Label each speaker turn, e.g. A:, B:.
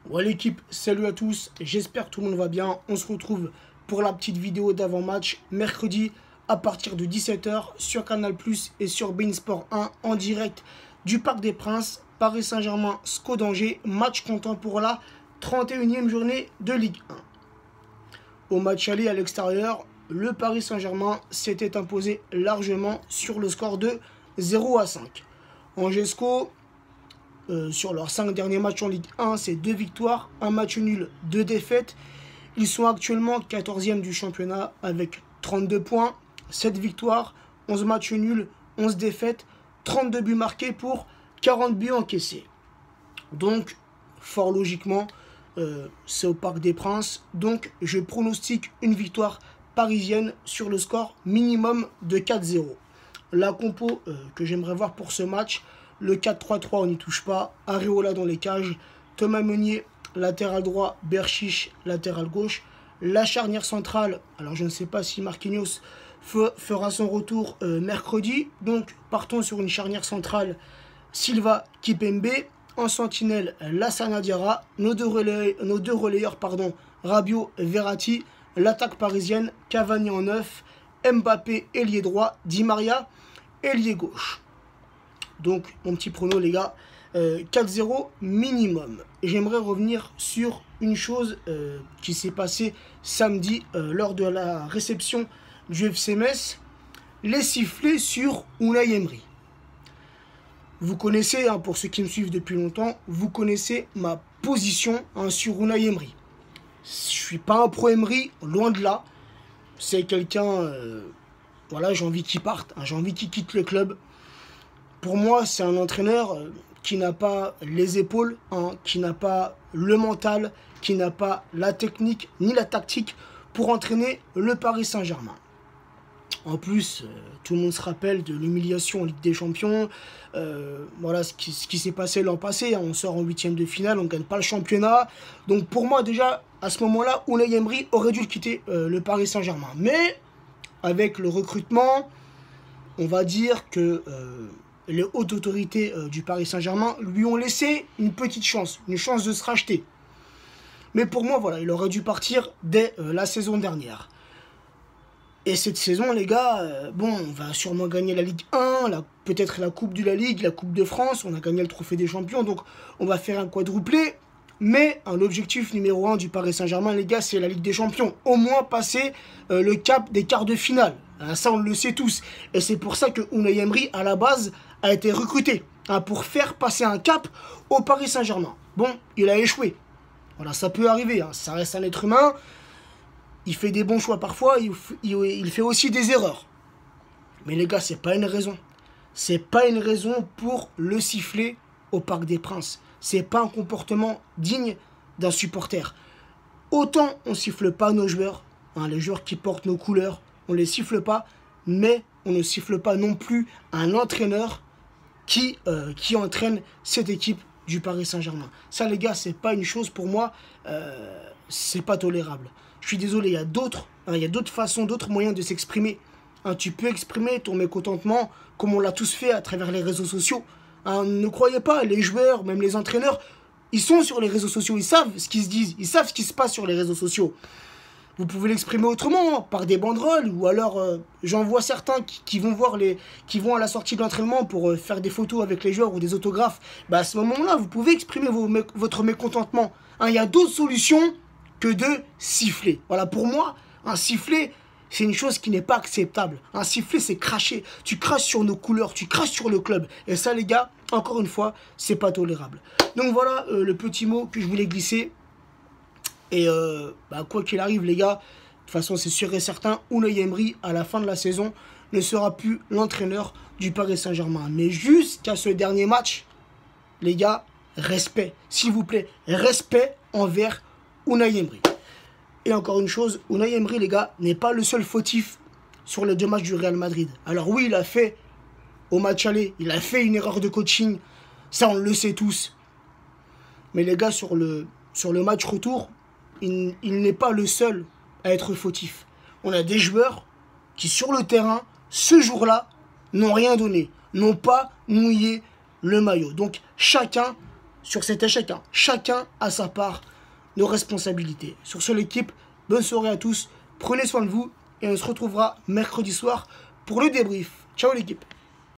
A: Ouais l'équipe, salut à tous, j'espère que tout le monde va bien. On se retrouve pour la petite vidéo d'avant-match mercredi à partir de 17 h sur Canal+ et sur beIN Sport 1 en direct du Parc des Princes. Paris Saint-Germain, SCO d'Angers, match comptant pour la 31e journée de Ligue 1. Au match aller à l'extérieur, le Paris Saint-Germain s'était imposé largement sur le score de 0-5. Angers SCO, sur leurs 5 derniers matchs en Ligue 1, c'est 2 victoires, 1 match nul, 2 défaites. Ils sont actuellement 14e du championnat avec 32 points, 7 victoires, 11 matchs nuls, 11 défaites, 32 buts marqués pour 40 buts encaissés. Donc, fort logiquement, c'est au Parc des Princes. Donc, je pronostique une victoire parisienne sur le score minimum de 4-0. La compo que j'aimerais voir pour ce match: le 4-3-3, on n'y touche pas. Areola dans les cages. Thomas Meunier, latéral droit. Berchiche, latéral gauche. La charnière centrale, alors je ne sais pas si Marquinhos fera son retour mercredi. Donc, partons sur une charnière centrale. Silva, Kipembe. En sentinelle, Lassana Diarra. Nos deux relayeurs, Rabiot, Verratti. L'attaque parisienne, Cavani en 9. Mbappé, ailier droit. Di Maria, ailier gauche. Donc, mon petit prono, les gars, 4-0 minimum. J'aimerais revenir sur une chose qui s'est passée samedi lors de la réception du FC Metz. Les sifflets sur Unai Emery. Vous connaissez, pour ceux qui me suivent depuis longtemps, vous connaissez ma position sur Unai Emery. Je ne suis pas un pro-Emery, loin de là. C'est quelqu'un, voilà, j'ai envie qu'il parte, j'ai envie qu'il quitte le club. Pour moi, c'est un entraîneur qui n'a pas les épaules, qui n'a pas le mental, qui n'a pas la technique ni la tactique pour entraîner le Paris Saint-Germain. En plus, tout le monde se rappelle de l'humiliation en Ligue des Champions. Voilà ce qui s'est passé l'an passé. On sort en 8e de finale, on ne gagne pas le championnat. Donc pour moi, déjà, à ce moment-là, Unai Emery aurait dû quitter le Paris Saint-Germain. Mais avec le recrutement, on va dire que les hautes autorités du Paris Saint-Germain lui ont laissé une petite chance, une chance de se racheter. Mais pour moi, voilà, il aurait dû partir dès la saison dernière. Et cette saison, les gars, bon, on va sûrement gagner la Ligue 1, peut-être la Coupe de la Ligue, la Coupe de France, on a gagné le Trophée des Champions, donc on va faire un quadruplé. Mais l'objectif numéro 1 du Paris Saint-Germain, les gars, c'est la Ligue des Champions. Au moins passer le cap des quarts de finale. Ça, on le sait tous. Et c'est pour ça que Unai Emery, à la base, a été recruté pour faire passer un cap au Paris Saint-Germain. Bon, il a échoué. Voilà, ça peut arriver, ça reste un être humain. Il fait des bons choix parfois, il fait aussi des erreurs. Mais les gars, c'est pas une raison. C'est pas une raison pour le siffler au Parc des Princes. C'est pas un comportement digne d'un supporter. Autant on siffle pas nos joueurs, les joueurs qui portent nos couleurs, on les siffle pas, mais on ne siffle pas non plus un entraîneur qui entraîne cette équipe du Paris Saint-Germain. Ça, les gars, c'est pas une chose pour moi, c'est pas tolérable. Je suis désolé, il y a d'autres façons, d'autres moyens de s'exprimer. Tu peux exprimer ton mécontentement comme on l'a tous fait à travers les réseaux sociaux. Ne croyez pas, les joueurs, même les entraîneurs, ils sont sur les réseaux sociaux, ils savent ce qu'ils se disent, ils savent ce qui se passe sur les réseaux sociaux. Vous pouvez l'exprimer autrement, par des banderoles, ou alors j'en vois certains qui vont à la sortie de l'entraînement pour faire des photos avec les joueurs ou des autographes. À ce moment-là, vous pouvez exprimer votre mécontentement. Il y a d'autres solutions que de siffler. Voilà, pour moi, un sifflet, c'est une chose qui n'est pas acceptable. Un sifflet, c'est cracher. Tu craches sur nos couleurs, tu craches sur le club. Et ça, les gars, encore une fois, c'est pas tolérable. Donc voilà le petit mot que je voulais glisser. Et quoi qu'il arrive, les gars, de toute façon, c'est sûr et certain, Unai Emery, à la fin de la saison, ne sera plus l'entraîneur du Paris Saint-Germain. Mais jusqu'à ce dernier match, les gars, respect. S'il vous plaît, respect envers Unai Emery. Et encore une chose, Unai Emery, les gars, n'est pas le seul fautif sur les 2 matchs du Real Madrid. Alors oui, il a fait, au match aller, il a fait une erreur de coaching. Ça, on le sait tous. Mais les gars, sur le match retour, il n'est pas le seul à être fautif. On a des joueurs qui, sur le terrain, ce jour-là, n'ont rien donné, n'ont pas mouillé le maillot. Donc, chacun sur cet échec. Hein. Chacun a sa part de responsabilité. Sur ce, l'équipe, bonne soirée à tous. Prenez soin de vous et on se retrouvera mercredi soir pour le débrief. Ciao l'équipe.